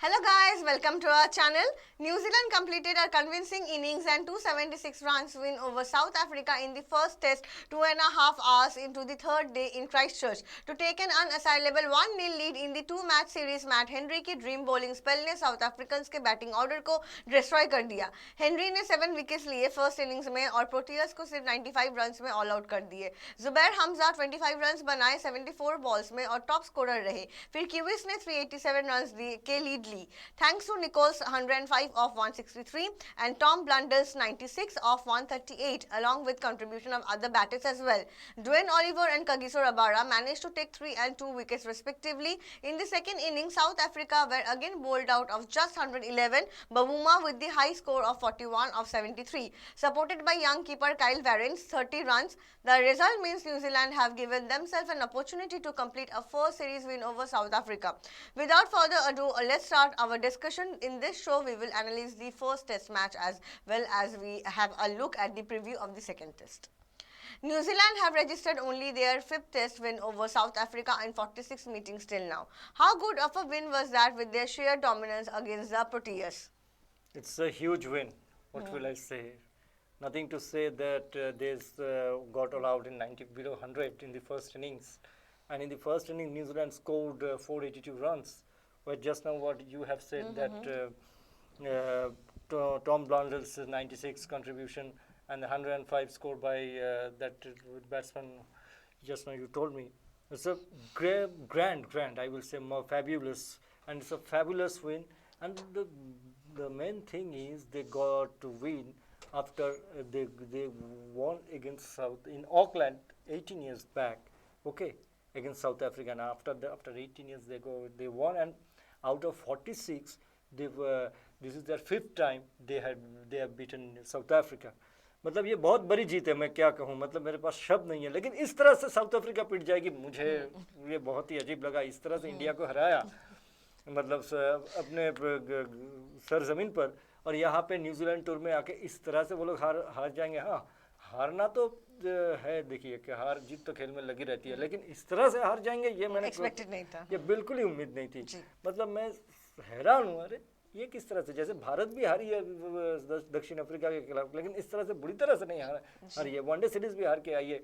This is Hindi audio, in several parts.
Hello guys, welcome to our channel. New Zealand completed a convincing innings and 276 runs win over South Africa in the first test 2.5 hours into the third day in Christchurch to take an unassailable 1-0 lead in the two-match series. Matt Henry की ड्रीम बॉलिंग स्पेल ने साउथ अफ्रीकन के बैटिंग ऑर्डर को डिस्ट्रॉय कर दिया। हेनरी ने 7 विकेट्स लिए फर्स्ट इनिंग्स में और प्रोटियर्स को सिर्फ 95 रन्स में ऑल आउट कर दिए। जुबैर हमजा 25 रन्स बनाए 74 बॉल्स में और टॉप स्कोरर रहे। फिर किवीज ने 387 रन्स के लीड ली, thanks to Nichols 105 of 163 and Tom Blundell's 96 of 138, along with contribution of other batters as well. Dwayne Oliver and Kagiso Rabada managed to take 3 and 2 wickets respectively. In the second innings, South Africa were again bowled out of just 111, Bavuma with the high score of 41 of 73, supported by young keeper Kyle Warren's 30 runs. The result means New Zealand have given themselves an opportunity to complete a first series win over South Africa. Without further ado, let's start our discussion. In this show, we will analyze the first test match as well as we have a look at the preview of the second test. New Zealand have registered only their 5th test win over South Africa in 46 meetings till now. How good of a win was that with their sheer dominance against the Proteas? It's a huge win. What will I say? Nothing to say that they got all out in 90 below 100 in the first innings. And in the first inning, New Zealand scored 482 runs. But just now what you have said that Tom Blundell's 96 contribution and the 105 scored by that batsman just now you told me. It's a grand, I will say more fabulous, and it's a fabulous win. And the main thing is they got to win after they won against South in Auckland 18 years back, okay, against South Africa. And after 18 years they won, and out of 46 this is their 5th time they have beaten South Africa. मतलब ये बहुत बड़ी जीत है, मैं क्या कहूँ, मतलब मेरे पास शब्द नहीं है। लेकिन इस तरह से साउथ अफ्रीका पिट जाएगी, मुझे ये बहुत ही अजीब लगा। इस तरह से इंडिया को हराया मतलब अपने सरजमीन पर, और यहाँ पे न्यूजीलैंड टूर में आके इस तरह से वो लोग हार जाएंगे। हाँ, हारना तो है, देखिए कि हार जीत तो खेल में लगी रहती है, लेकिन इस तरह से हार जाएंगे ये मैंने एक्सपेक्टेड नहीं था, ये बिल्कुल ही उम्मीद नहीं थी। मतलब मैं हैरान हूँ, अरे ये किस तरह से, जैसे भारत भी हारी है दक्षिण अफ्रीका के खिलाफ, लेकिन इस तरह से बुरी तरह से नहीं हारी है। वनडे सीरीज भी हार के आई है,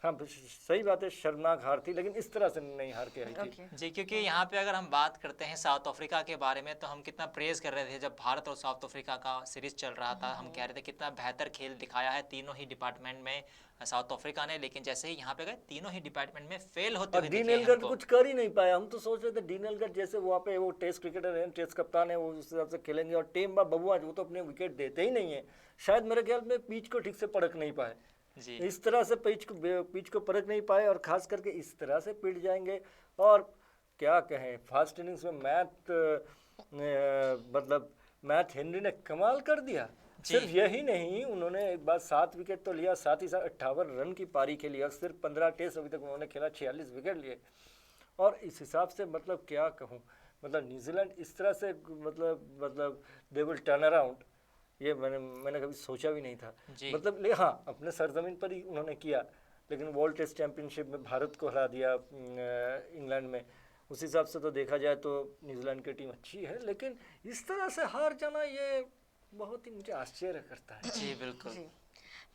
हाँ सही बात है, शर्मनाक हार थी, लेकिन इस तरह से नहीं हार के आई थी। जी, क्योंकि यहाँ पे अगर हम बात करते हैं साउथ अफ्रीका के बारे में, तो हम कितना प्रेज कर रहे थे जब भारत और साउथ अफ्रीका का सीरीज चल रहा था। हम कह रहे थे कितना बेहतर खेल दिखाया है तीनों ही डिपार्टमेंट में साउथ अफ्रीका ने, लेकिन जैसे ही यहाँ पे गए तीनों ही डिपार्टमेंट में फेल होते हुए दिखे हमको। तो कुछ कर ही नहीं पाया। हम तो सोच रहे थे डीन एल्गट जैसे वहाँ पे वो टेस्ट क्रिकेटर है, टेस्ट कप्तान है, वो उस हिसाब से खेलेंगे, और टेम्बा बबुआ वो तो अपने विकेट देते ही नहीं है। शायद मेरे ख्याल में पिच को ठीक से परख नहीं पाए, इस तरह से पिच को परख नहीं पाए, और खास करके इस तरह से पिट जाएंगे। और क्या कहें, फर्स्ट इनिंग्स में मैथ हेनरी ने कमाल कर दिया। सिर्फ यही नहीं, उन्होंने एक बार 7 विकेट तो लिया, साथ ही साथ 58 रन की पारी खेली, और सिर्फ 15 टेस्ट अभी तक उन्होंने खेला, 46 विकेट लिए। और इस हिसाब से मतलब क्या कहूँ, मतलब न्यूजीलैंड इस तरह से मतलब दे विल टर्न अराउंड, ये मैंने कभी सोचा भी नहीं था। मतलब हाँ, अपने सरजमीन पर ही उन्होंने किया, लेकिन वर्ल्ड टेस्ट चैंपियनशिप में भारत को हरा दिया इंग्लैंड में। उस हिसाब से तो देखा जाए तो न्यूजीलैंड की टीम अच्छी है, लेकिन इस तरह से हार जाना ये बहुत ही मुझे आश्चर्य करता है। जी बिल्कुल।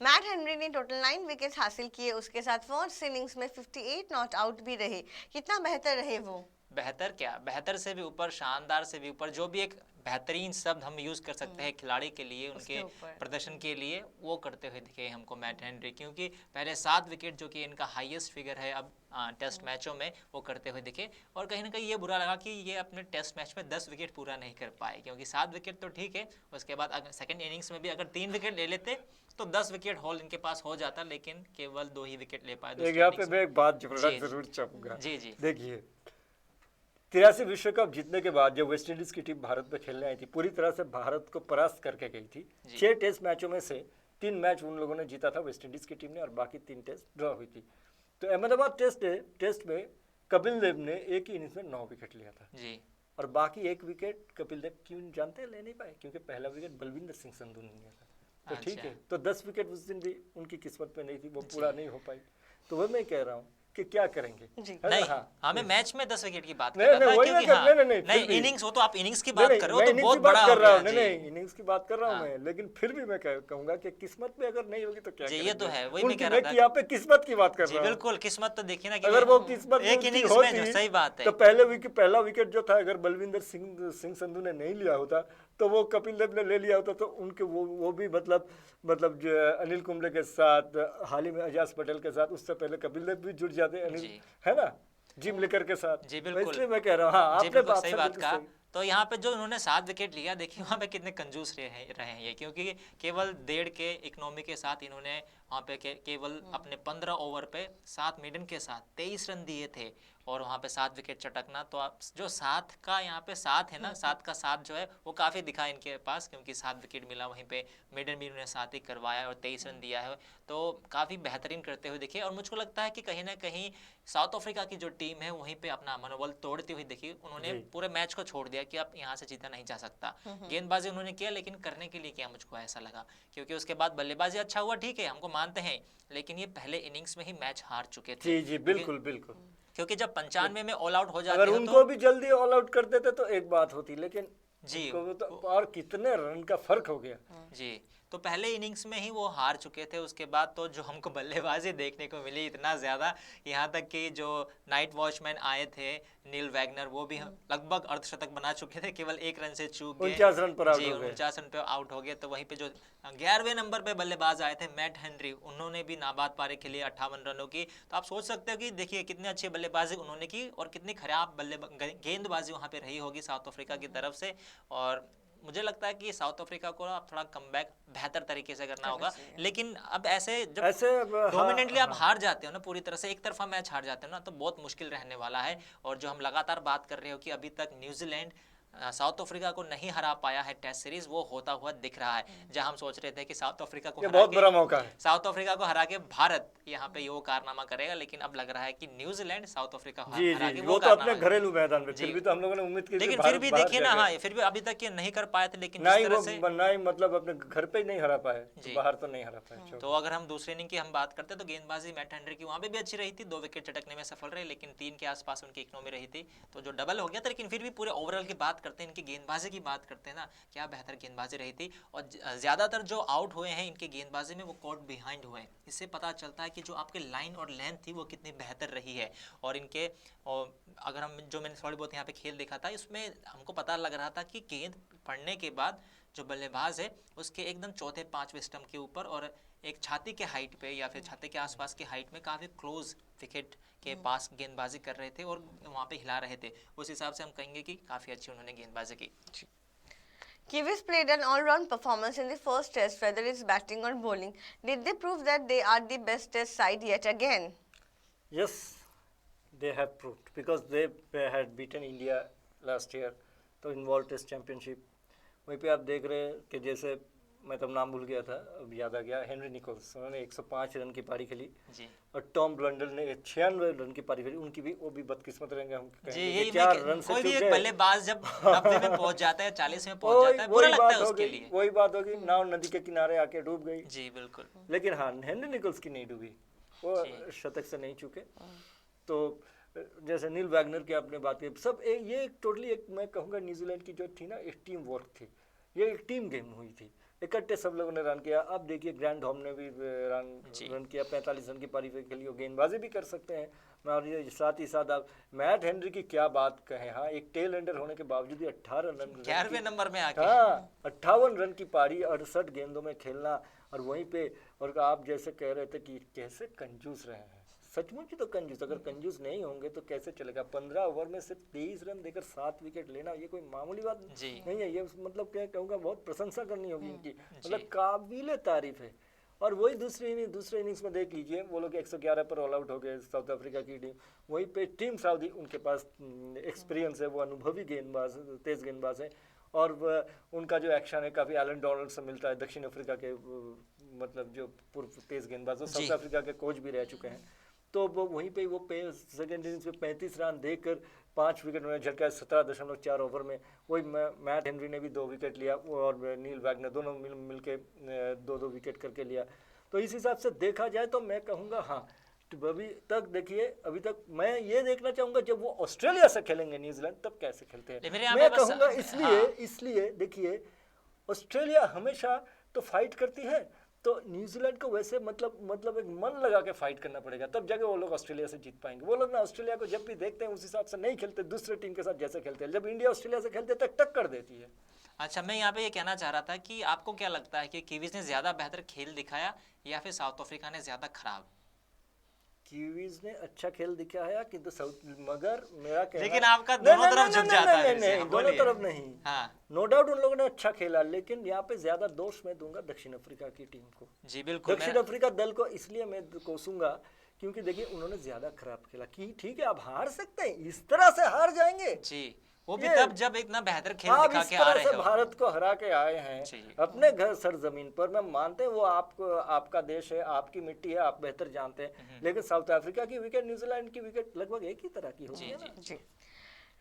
मैट हेनरी ने टोटल 9 विकेट्स हासिल किए, उसके साथ फर्स्ट इनिंग्स में 58 नॉट आउट भी रहे। कितना बेहतर रहे वो? बेहतर क्या, बेहतर से भी ऊपर, शानदार से भी ऊपर, जो भी एक बेहतरीन शब्द हम यूज़ कर सकते हैं खिलाड़ी के लिए, उनके प्रदर्शन के लिए, वो करते हुए दिखे हमको मैट हेनरी। क्योंकि पहले 7 विकेट जो कि इनका हाईएस्ट फिगर है अब टेस्ट मैचों में, वो करते हुए दिखे। और कहीं ना कहीं ये बुरा लगा कि ये अपने टेस्ट मैच में 10 विकेट पूरा नहीं कर पाए, क्योंकि 7 विकेट तो ठीक है, उसके बाद अगर सेकेंड इनिंग्स में भी अगर 3 विकेट ले लेते तो 10 विकेट हॉल इनके पास हो जाता, लेकिन केवल 2 ही विकेट ले पाए। यहाँ पे मैं एक बात जरूर चाहूँगा। जी, देखिए 83 विश्व कप जीतने के बाद जब वेस्ट इंडीज की टीम भारत में खेलने आई थी, पूरी तरह से भारत को परास्त करके गई थी। 6 टेस्ट मैचों में से 3 मैच उन लोगों ने जीता था वेस्ट इंडीज की टीम ने, और बाकी 3 टेस्ट ड्रॉ हुई थी। तो अहमदाबाद टेस्ट में कपिल देव ने एक ही इनिंग्स में 9 विकेट लिया था जी, और बाकी 1 विकेट कपिल देव क्यों जानते हैं ले नहीं पाए, क्योंकि पहला विकेट बलविंदर सिंह संधू ने लिया था। तो ठीक है, तो 10 विकेट उस दिन भी उनकी किस्मत में नहीं थी, वो पूरा नहीं हो पाई। तो वह मैं कह रहा हूँ कि क्या करेंगे, जी। है ना? नहीं, हाँ हमें मैच में 10 विकेट की बात कर नहीं रहा नहीं था, वही मैं क्योंकि कर हाँ, नहीं नहीं फिर भी। इनिंग्स हो तो आप इनिंग्स की नहीं बात कर रहे हो मैं तो इनिंग्स बहुत की बात बड़ा कर हो रहा गया हूँ, नहीं जी। नहीं इनिंग्स की बात कर रहा हूँ हाँ। मैं, लेकिन फिर भी मैं कहूंगा कि किस्मत पे अगर नहीं होगी तो क्या जी, ये करेंगे? तो है, वही मैं उनकी कह रहा मैं था। यहाँ पे किस्मत की बात कर जी रहा हूँ। बिल्कुल, किस्मत तो देखिए ना कि अगर वो किस्मत में एक उनकी इनिंग्स में जो होती सही बात है। तो पहला विकेट जो था अगर बलविंदर सिंह संधू ने नहीं लिया होता तो वो कपिल देव ने ले लिया होता, तो उनके वो भी मतलब जो अनिल कुंबले के साथ, हाल ही में अजाज पटेल के साथ, उससे पहले कपिल देव भी जुड़ जाते अनिल, जी। है ना, जिम लेकर के साथ। जी तो बिल्कुल। इसलिए मैं कह रहा हूँ, हाँ जी आपने बिल्कुल बात सही सर बात बिल्कुल कहा। सही। तो यहाँ पे जो उन्होंने 7 विकेट लिया, देखिए वहाँ पे कितने कंजूस रहे हैं ये, क्योंकि केवल 1.5 के इकोनॉमी के साथ इन्होंने वहाँ पे केवल अपने 15 ओवर पे 7 मेडन के साथ 23 रन दिए थे, और वहाँ पे 7 विकेट चटकना। तो आप जो 7 का यहाँ पे 7 है ना, 7 का 7 जो है वो काफ़ी दिखा इनके पास, क्योंकि 7 विकेट मिला, वहीं पे मेडन भी उन्होंने 7 ही करवाया और 23 रन दिया है, तो काफ़ी बेहतरीन करते हुए दिखे। और मुझको लगता है कि कहीं ना कहीं साउथ अफ्रीका की जो टीम है वहीं पे अपना मनोबल तोड़ती हुई दिखी। उन्होंने पूरे मैच को छोड़ दिया कि अब यहाँ से जीता नहीं जा सकता। गेंदबाजी उन्होंने किया, लेकिन करने के लिए क्या, मुझको ऐसा लगा, क्योंकि उसके बाद बल्लेबाजी अच्छा हुआ, ठीक है हमको मानते हैं, लेकिन ये पहले इनिंग्स में ही मैच हार चुके थे। जी जी बिल्कुल बिल्कुल। क्योंकि जब 95 में ऑल आउट हो जाते अगर हो उनको तो भी जल्दी ऑल आउट कर देते तो एक बात होती, लेकिन जी उनको भी तो और कितने रन का फर्क हो गया। जी, तो पहले इनिंग्स में ही वो हार चुके थे। उसके बाद तो जो हमको बल्लेबाजी देखने को मिली इतना ज़्यादा, यहाँ तक कि जो नाइट वॉचमैन आए थे नील वैगनर, वो भी लगभग अर्धशतक बना चुके थे, केवल 1 रन से चूक गए। 49 रन पर आउट जी, हो गए। 49 रन पे आउट हो गए। तो वहीं पे जो 11वें नंबर पे बल्लेबाज आए थे मैट हेनरी, उन्होंने भी नाबाद पारी खेली 58 रनों की। तो आप सोच सकते हो कि देखिए कितनी अच्छी बल्लेबाजी उन्होंने की और कितनी खराब गेंदबाजी वहाँ पे रही होगी साउथ अफ्रीका की तरफ से। और मुझे लगता है कि साउथ अफ्रीका को अब थोड़ा कमबैक बेहतर तरीके से करना होगा, लेकिन अब ऐसे जब डोमिनेंटली आप हार जाते हो ना, पूरी तरह से एक तरफा मैच हार जाते हो ना, तो बहुत मुश्किल रहने वाला है। और जो हम लगातार बात कर रहे हो कि अभी तक न्यूजीलैंड साउथ अफ्रीका को नहीं हरा पाया है टेस्ट सीरीज, वो होता हुआ दिख रहा है। जहां हम सोच रहे थे कि साउथ अफ्रीका को बहुत बड़ा मौका है, साउथ अफ्रीका को हरा के भारत यहाँ पे वो कारनामा करेगा, लेकिन अब लग रहा है कि न्यूजीलैंड साउथ अफ्रीका जी हरा जी के वो तो अपने घरेलू मैदान में, जी। फिर भी तो हम लोगों ने उम्मीद की लेकिन फिर भी देखिए ना, हाँ फिर भी अभी तक ये नहीं कर पाए थे, लेकिन जिस तरह से नहीं मतलब अपने घर पे ही नहीं हरा पाए, जी। बाहर तो नहीं हरा पाए। तो अगर हम दूसरे इनिंग की हम बात करते तो गेंदबाजी मैट हेनरी की वहाँ पे भी अच्छी रही थी, 2 विकेट चटकने में सफल रहे, लेकिन 3 के आसपास उनकी इकोनॉमी रही थी, तो जो डबल हो गया था। लेकिन फिर भी पूरे ओवरऑल की बात करते हैं, इनकी गेंदबाजी की बात करते हैं ना, क्या बेहतर गेंदबाजी रही थी। और ज्यादातर जो आउट हुए हैं इनके गेंदबाजी में वो कॉट बिहाइंड हुए हैं। इससे पता चलता है कि जो आपके लाइन और लेंथ थी वो कितनी बेहतर रही है। और इनके अगर हम जो मैंने थोड़ी बहुत यहाँ पे खेल देखा था, इसमें हमको पता लग रहा था कि गेंद पड़ने के बाद जो बल्लेबाज है उसके एकदम चौथे 5वें स्टंप के ऊपर और एक छाती के हाइट पे या फिर छाती के आसपास के हाइट में काफ़ी क्लोज विकेट के पास गेंदबाजी कर रहे थे और वहाँ पे हिला रहे थे। उस हिसाब से हम कहेंगे कि काफ़ी अच्छी उन्होंने गेंदबाजी की। Kiwis played an all-round performance in the first test, whether it's batting or bowling. Did they prove that they are the best test side yet again? Yes, they have proved because they had beaten India last year, तो इन वर्ल्ड टेस्ट चैंपियनशिप। वहीं पे आप देख रहे हैं कि जैसे मैं तब नाम भूल गया था, अब याद आ गया, हेनरी निकोल्स, उन्होंने 105 रन की पारी खेली जी। और टॉम ब्लंडल ने 96 रन की पारी खेली। उनकी भी वो भी बदकिस्मत रहेंगे हम जी, यही 4 रन से कोई भी चूक एक गए। बल्लेबाज जब 90 में पहुंच जाता है, 40 में पहुंच जाता है, बुरा लगता है उसके लिए। वही बात होगी, नाव नदी के किनारे आके डूब गई। जी बिल्कुल। लेकिन हाँ, हेनरी निकोल्स की नहीं डूबी, वो शतक से नहीं चुके। तो जैसे नील वैगनर की आपने बात की, सब ये एक टोटली एक मैं कहूँगा न्यूजीलैंड की जो थी ना, एक टीम वर्क थी, ये एक टीम गेम हुई थी, इकट्ठे सब लोगों ने रन किया। अब देखिए ग्रैंड होम ने भी रन किया, 45 रन की पारी खेली, वो गेंदबाजी भी कर सकते हैं। और साथ ही साथ आप मैट हेनरी की क्या बात कहें, हाँ एक टेल एंडर होने के बावजूद 18 रन 11वें नंबर में आके, हाँ 58 रन की पारी 68 गेंदों में खेलना, और वहीं पे और आप जैसे कह रहे थे कि कैसे कंजूस रहे हैं, सचमुच ही तो कंजूस, अगर कंजूस नहीं होंगे तो कैसे चलेगा। 15 ओवर में सिर्फ 23 रन देकर 7 विकेट लेना, ये कोई मामूली बात नहीं है। ये मतलब क्या कहूँगा, बहुत प्रशंसा करनी होगी इनकी, मतलब काबिले तारीफ है। और वही दूसरे इनिंग्स में देख लीजिए, वो लोग 111 पर ऑल आउट हो गए साउथ अफ्रीका की टीम। वहीं पे टीम साउदी, उनके पास एक्सपीरियंस है, वो अनुभवी गेंदबाज, तेज गेंदबाज है, और उनका जो एक्शन है काफ़ी एलन डोनाल्ड से मिलता है, दक्षिण अफ्रीका के मतलब जो पूर्व तेज गेंदबाज, साउथ अफ्रीका के कोच भी रह चुके हैं। तो वो वहीं पे वो सेकेंड इनिंग्स में 35 रन देकर 5 विकेट उन्होंने झटका 17.4 ओवर में। वही मैट हेनरी ने भी 2 विकेट लिया और नील वैगनर, दोनों मिल के 2-2 विकेट करके लिया। तो इस हिसाब से देखा जाए तो मैं कहूँगा हाँ, अभी तक देखिए, अभी तक मैं ये देखना चाहूंगा जब वो ऑस्ट्रेलिया से खेलेंगे न्यूजीलैंड तब कैसे खेलते हैं। मेरे यहाँ मैं पे बस कहूंगा इसलिए हाँ। इसलिए देखिए, ऑस्ट्रेलिया हमेशा तो फाइट करती है, तो न्यूजीलैंड को वैसे मतलब एक मन लगा के फाइट करना पड़ेगा, तब जाके वो लोग ऑस्ट्रेलिया से जीत पाएंगे। वो लोग ना ऑस्ट्रेलिया को जब भी देखते हैं उस हिसाब से नहीं खेलते, दूसरे टीम के साथ जैसे खेलते हैं। जब इंडिया ऑस्ट्रेलिया से खेलते हैं तो टक्कर देती है। अच्छा, मैं यहाँ पे ये कहना चाह रहा था कि आपको क्या लगता है कि कीवीज ने ज्यादा बेहतर खेल दिखाया या फिर साउथ अफ्रीका ने ज्यादा खराब? कीवीज ने अच्छा खेल दिखाया किंतु साउथ, मगर मेरा कहना, लेकिन आपका नहीं, दोनों नहीं, तरफ नहीं, झुक नहीं, जाता है नहीं, फिर से, नहीं, हाँ, दोनों बोलिए। तरफ नहीं। हाँ नो डाउट उन लोगों ने अच्छा खेला, लेकिन यहाँ पे ज्यादा दोष मैं दूंगा दक्षिण अफ्रीका की टीम को। जी बिल्कुल। दक्षिण अफ्रीका दल को इसलिए मैं कोसूंगा क्योंकि देखिए उन्होंने ज्यादा खराब खेला। कि ठीक है आप हार सकते हैं, इस तरह से हार जाएंगे जी, वो भी ये- तब जब इतना बेहतर खेल आप दिखा इस के आ तरह रहे से हो। भारत को हरा के आए हैं जी। अपने घर सरजमीन पर। मैं मानते हैं वो आपको, आपका देश है, आपकी मिट्टी है, आप बेहतर जानते हैं, लेकिन साउथ अफ्रीका की विकेट न्यूजीलैंड की विकेट लगभग एक ही तरह की होती जी है ना। जी।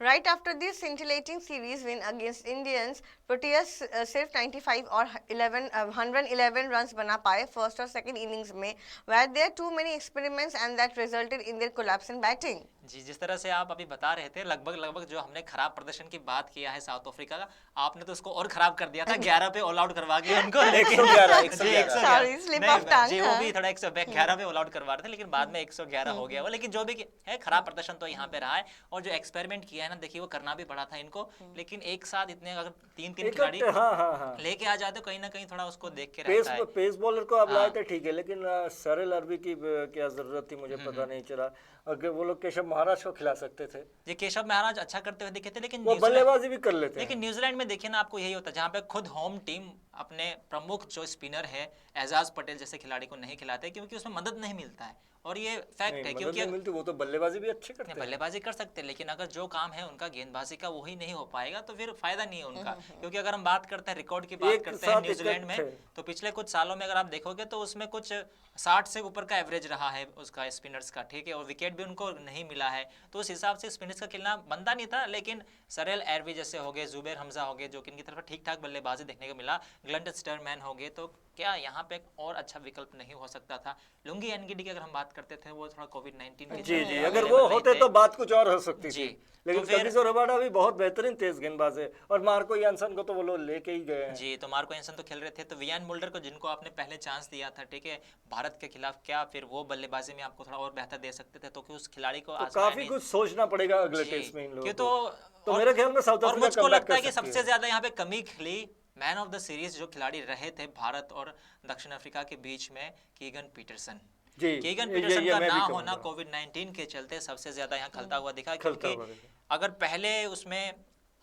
Right after this scintillating series win against Indians, Proteas सिर्फ 95 और 111 runs बना पाए फर्स्ट और सेकंड इनिंग्स में, where there too many experiments and that resulted in their collapse in batting. जी, जिस तरह से आप अभी बता रहे थे, लगभग जो हमने खराब प्रदर्शन की बात किया है साउथ अफ्रीका का, आपने तो उसको और खराब कर दिया था 11 पे ऑल आउट करवा के उनको। लेकिन 111 जी, 111 Sorry, slip of tongue, जी, वो हाँ। भी थोड़ा 111 पे ऑल आउट करवा रहे थे, लेकिन बाद में 111 हो गया वो। लेकिन जो भी है, खराब प्रदर्शन तो यहाँ पे रहा है। और जो एक्सपेरिमेंट किया है ना, देखिए वो करना भी पड़ा था इनको, लेकिन एक साथ इतने अगर तीन खिलाड़ी हाँ लेके आ जाते, कहीं ना कहीं थोड़ा उसको देख के रहता है। पेस बॉलर को आप हाँ। लाए थे ठीक है, लेकिन सरेल अरबी की क्या जरूरत थी मुझे पता नहीं चला। अगर वो लोग केशव महाराज को खिला सकते थे, ये केशव महाराज अच्छा करते हुए दिखे थे, लेकिन वो न्यूजीलैंड बल्लेबाजी भी कर लेते हैं। लेकिन न्यूजीलैंड में देखिए ना, आपको यही होता है जहाँ पे खुद होम टीम अपने प्रमुख जो स्पिनर है एजाज पटेल जैसे खिलाड़ी को नहीं खिलाते, क्योंकि उसमें मदद नहीं मिलता है। और ये फैक्ट है, मदद क्योंकि नहीं मिलती, वो तो बल्लेबाजी भी अच्छी करते हैं। बल्लेबाजी कर सकते हैं, लेकिन अगर जो काम है उनका गेंदबाजी का वही नहीं हो पाएगा तो फिर फायदा नहीं है उनका। क्योंकि अगर हम बात करते हैं रिकॉर्ड की बात एक करते हैं साथ न्यूजीलैंड में, इकट्ठे। तो पिछले कुछ सालों में अगर आप देखोगे तो उसमें कुछ 60 से ऊपर का एवरेज रहा है उसका स्पिनर्स का, ठीक है, और विकेट भी उनको नहीं मिला है। तो उस हिसाब से स्पिनर्स का खेलना बनता नहीं था। लेकिन सरेल एरवी जैसे हो गए, जुबैर हमजा हो गए, जो कि इनकी तरफ ठीक ठाक बल्लेबाजी देखने को मिला, ग्लंट स्टरमैन हो गए, तो क्या यहाँ पे और अच्छा विकल्प नहीं हो सकता था? लुंगी एनगिडी की अगर हम बात करते थे, वो थोड़ा कोविड-19 के जी चलते जी, अगर available वो नहीं होते थे। तो बात कुछ और हो सकती जी, थी। लेकिन तो फिर- कगिसो रबाडा भी बहुत बेहतरीन तेज गेंदबाज है, और मार्को यानसन को तो वो लोग लेके ही गए हैं। जी, तो मार्को एंसन तो खेल रहे थे, तो वियान मुल्डर को जिनको आपने पहले चांस दिया था, ठीक है, भारत के खिलाफ, क्या फिर वो बल्लेबाजी में आपको थोड़ा और बेहतर दे सकते थे? तो कि उस खिलाड़ी को तो आजमाया काफी नहीं। कुछ सोचना पड़ेगा अगले जी, टेस्ट में इन कि लोगों तो को। तो और- मेरे ख्याल में साउथ और अफ्रीका मुझको comeback लगता है कर कि सकती सबसे है। ज्यादा यहाँ पे कमी खिली मैन ऑफ द सीरीज जो खिलाड़ी रहे थे भारत और दक्षिण अफ्रीका के बीच में, कीगन पीटरसन। जी, कीगन ये पीटरसन का मैं ना भी होना कहूंगा। कोविड-19 के चलते सबसे ज्यादा यहाँ खलता हुआ दिखा, खलता क्योंकि हुआ दिखा। अगर पहले उसमें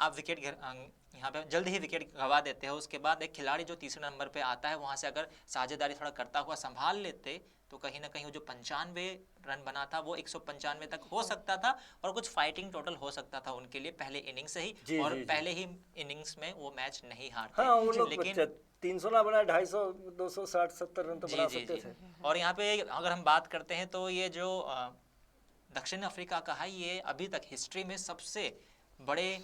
आप विकेट यहाँ पे जल्द ही विकेट गवा देते हो, उसके बाद एक खिलाड़ी जो तीसरे नंबर पे आता है वहां से अगर साझेदारी थोड़ा करता हुआ संभाल लेते, तो कहीं ना कहीं वो जो 95 रन बना था वो 195 तक हो सकता था, और कुछ फाइटिंग टोटल हो सकता था उनके लिए पहले इनिंग्स से ही। जी, और जी, जी। पहले ही इनिंग्स में वो मैच नहीं हारते। हाँ, वो लोग लेकिन 300 ना बनाए, 250, 260, 70 रन तो जी बना जी सकते जी। थे। और यहाँ पे अगर हम बात करते हैं तो ये जो दक्षिण अफ्रीका का है, ये अभी तक हिस्ट्री में सबसे बड़े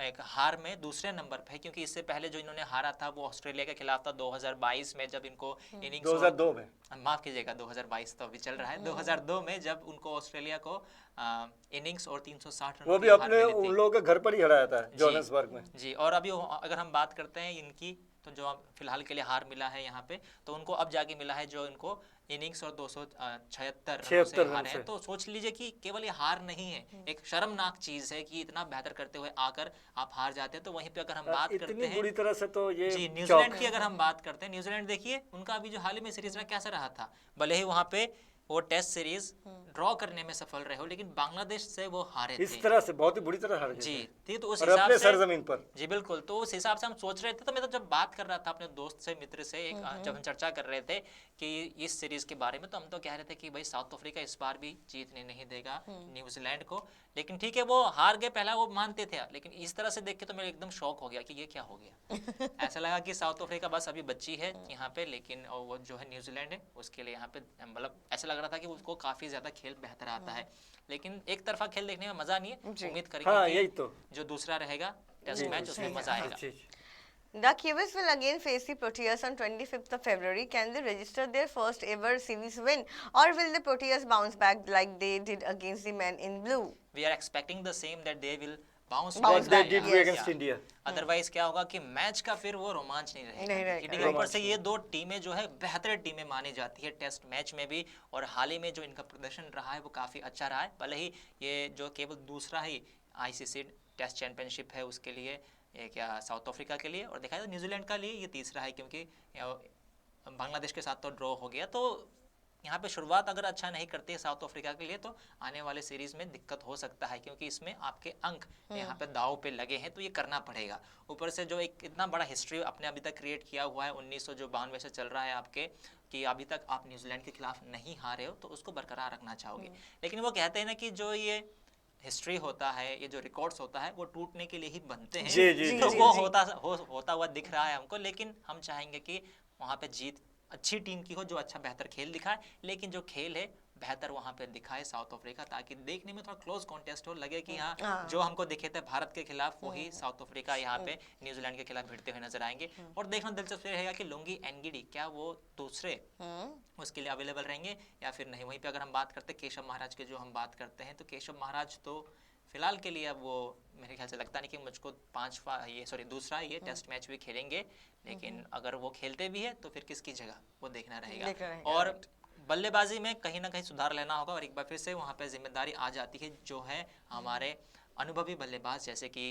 एक हार में दूसरे नंबर पे है, क्योंकि इससे पहले जो इन्होंने हारा था वो ऑस्ट्रेलिया के खिलाफ था 2022 में, जब इनको इनिंग्स 2002 में, माफ कीजिएगा 2022 तो अभी चल रहा है, 2002 में जब उनको ऑस्ट्रेलिया को इनिंग्स और 360 रन वो भी की हार अपने मिली थी। उन लोगों के घर पर ही हराया था जी, जोहान्सबर्ग में। जी। और अभी अगर हम बात करते हैं इनकी, तो जो फिलहाल के लिए हार मिला है यहाँ पे, तो उनको अब जाके मिला है जो इनको इनिंग्स और 276 रनों से हारे हैं। तो सोच लीजिए कि केवल ये हार नहीं है, एक शर्मनाक चीज है कि इतना बेहतर करते हुए आकर आप हार जाते हैं। तो वहीं पे अगर हम बात करते इतनी हैं बुरी तरह से तो ये जी, न्यूजीलैंड की अगर हम बात करते हैं, न्यूजीलैंड देखिए उनका अभी जो हाल ही में सीरीज में कैसा रहा था, भले ही वहां पे वो टेस्ट सीरीज ड्रॉ करने में सफल रहे हो, लेकिन बांग्लादेश से वो हारे इस थे। तरह से बहुत ही बुरी तरह हार गए जी, थे। ठीक, तो उस और हिसाब अपने से सरजमीन पर। जी बिल्कुल, तो उस हिसाब से हम सोच रहे थे। तो मैं तो जब बात कर रहा था अपने दोस्त से, मित्र से, एक जब हम चर्चा कर रहे थे कि इस सीरीज के बारे में, तो हम तो कह रहे थे कि भाई साउथ अफ्रीका इस बार भी जीतने नहीं देगा न्यूजीलैंड को। लेकिन ठीक है, वो हार गए, पहला वो मानते थे, लेकिन इस तरह से देख के तो मैं एकदम शॉक हो गया कि ये क्या हो गया। ऐसा लगा कि साउथ अफ्रीका बस अभी बच्ची है यहाँ पे, लेकिन वो जो है न्यूजीलैंड है उसके लिए यहाँ पे मतलब ऐसा लग रहा था कि उसको काफी ज्यादा खेल बेहतर आता है। लेकिन एक तरफा खेल देखने में मजा नहीं है, उम्मीद करेंगे हाँ, कि यही तो। जो दूसरा रहेगा टेस्ट मैच उसमें मजा आएगा। जी, जी। The Kiwis will again face the Proteas on 25th of February. Can they register their first ever series win, or will the Proteas bounce back like they did against the men in blue? We are expecting the same that they will bounce Bounce back. back, They did yes. against India. Otherwise क्या होगा कि मैच का फिर वो रोमांच नहीं नहीं रहेगा रहेगा, ठीक है ऊपर से ये दो टीमें जो है बेहतर टीमें मानी जाती है टेस्ट मैच में भी, और हाल ही में जो इनका प्रदर्शन रहा है वो काफ़ी अच्छा रहा है। भले ही ये जो केवल दूसरा ही आईसीसी टेस्ट चैंपियनशिप है उसके लिए, ये क्या साउथ अफ्रीका के लिए, और देखा जाए तो न्यूजीलैंड का लिए ये तीसरा है, क्योंकि बांग्लादेश के साथ तो ड्रॉ हो गया। तो यहाँ पे शुरुआत अगर अच्छा नहीं करती है साउथ अफ्रीका के लिए तो आने वाले सीरीज में दिक्कत हो सकता है, क्योंकि इसमें आपके अंक यहाँ पे दाव पे लगे हैं, तो ये करना पड़ेगा। ऊपर से जो एक इतना बड़ा हिस्ट्री आपने अभी तक क्रिएट किया हुआ है 1992 से चल रहा है आपके, कि अभी तक आप न्यूजीलैंड के खिलाफ नहीं हारे हो, तो उसको बरकरार रखना चाहोगे। लेकिन वो कहते हैं ना कि जो ये हिस्ट्री होता है, ये जो रिकॉर्ड्स होता है वो टूटने के लिए ही बनते हैं। जी, जी, तो जी, वो जी। होता हुआ दिख रहा है हमको, लेकिन हम चाहेंगे कि वहाँ पे जीत अच्छी टीम की हो जो अच्छा बेहतर खेल दिखाए, लेकिन जो खेल है बेहतर वहाँ पे दिखाए साउथ अफ्रीका, ताकि देखने में थोड़ा क्लोज कॉन्टेस्ट हो, लगे कि हाँ जो हमको दिखे थे भारत के खिलाफ वही साउथ अफ्रीका यहाँ पे न्यूजीलैंड के खिलाफ भिड़ते हुए नजर आएंगे। और देखना दिलचस्प रहेगा कि लुंगी एनगिडी क्या वो दूसरे उसके लिए अवेलेबल रहेंगे या फिर नहीं। वहीं पे अगर हम बात करते हैं केशव महाराज की, जो हम बात करते हैं, तो केशव महाराज तो फिलहाल के लिए अब वो मेरे ख्याल से लगता नहीं कि मुझको दूसरा ये टेस्ट मैच भी खेलेंगे, लेकिन अगर वो खेलते भी है तो फिर किसकी जगह वो देखना रहेगा। और बल्लेबाजी में कहीं ना कहीं सुधार लेना होगा, और एक बार फिर से वहाँ पे जिम्मेदारी आ जाती है जो है हमारे अनुभवी बल्लेबाज, जैसे कि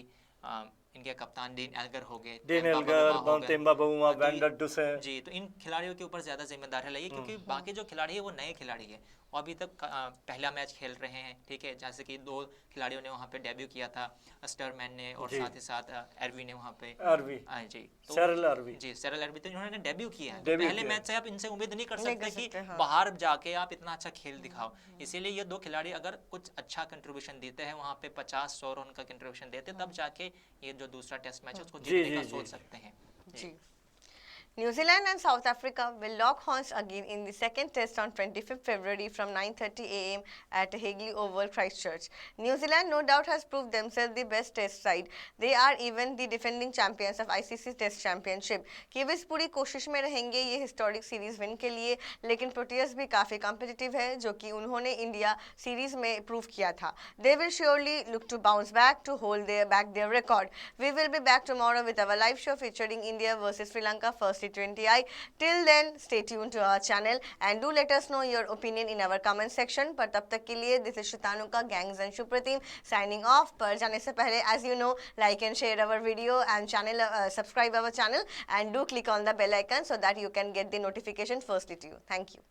इनके कप्तान डीन एल्गर हो गए, तेम्बा बउमा, वैन डर डुसेन। जी, तो इन खिलाड़ियों के ऊपर ज्यादा जिम्मेदारी लगी, क्योंकि बाकी जो खिलाड़ी है वो नए खिलाड़ी है, वो अभी तक पहला मैच खेल रहे हैं, ठीक है। जैसे कि दो खिलाड़ियों ने वहाँ पे डेब्यू किया था, स्टरमैन ने और साथ ही साथ एरवी ने वहाँ पे जी, तो सेरल आरवी तो इन्होंने डेब्यू किया है। डेब्यू पहले किया मैच से आप इनसे उम्मीद नहीं कर नहीं सकते कर कि सकते, हाँ। बाहर जाके आप इतना अच्छा खेल दिखाओ। इसीलिए ये दो खिलाड़ी अगर कुछ अच्छा कंट्रीब्यूशन देते हैं वहाँ पे 50-100 रन का कंट्रीब्यूशन देते, तब जाके ये जो दूसरा टेस्ट मैच है उसको जीतने का सोच सकते हैं। जी। New Zealand and South Africa will lock horns again in the second test on 25th February from 9:30 a.m. at Hagley Oval, Christchurch. New Zealand no doubt has proved themselves the best test side. They are even the defending champions of ICC Test Championship. Kiwis पूरी कोशिश में रहेंगे ये हिस्टोरिक सीरीज विन के लिए, लेकिन प्रोटियस भी काफ़ी कॉम्पिटिटिव है, जो कि उन्होंने इंडिया सीरीज में प्रूव किया था। They will surely look to bounce back to hold back their record. We will be back tomorrow with our live show featuring India versus Sri Lanka first T20I. Till then, stay tuned to our channel and do let us know your opinion in our comment section. पर तब तक के लिए this is Shitanuka Gangs and Shupratim signing off. पर जाने से पहले, as you know, like and share our video and channel, subscribe our channel and do click on the bell icon so that you can get the notification firstly to you. Thank you.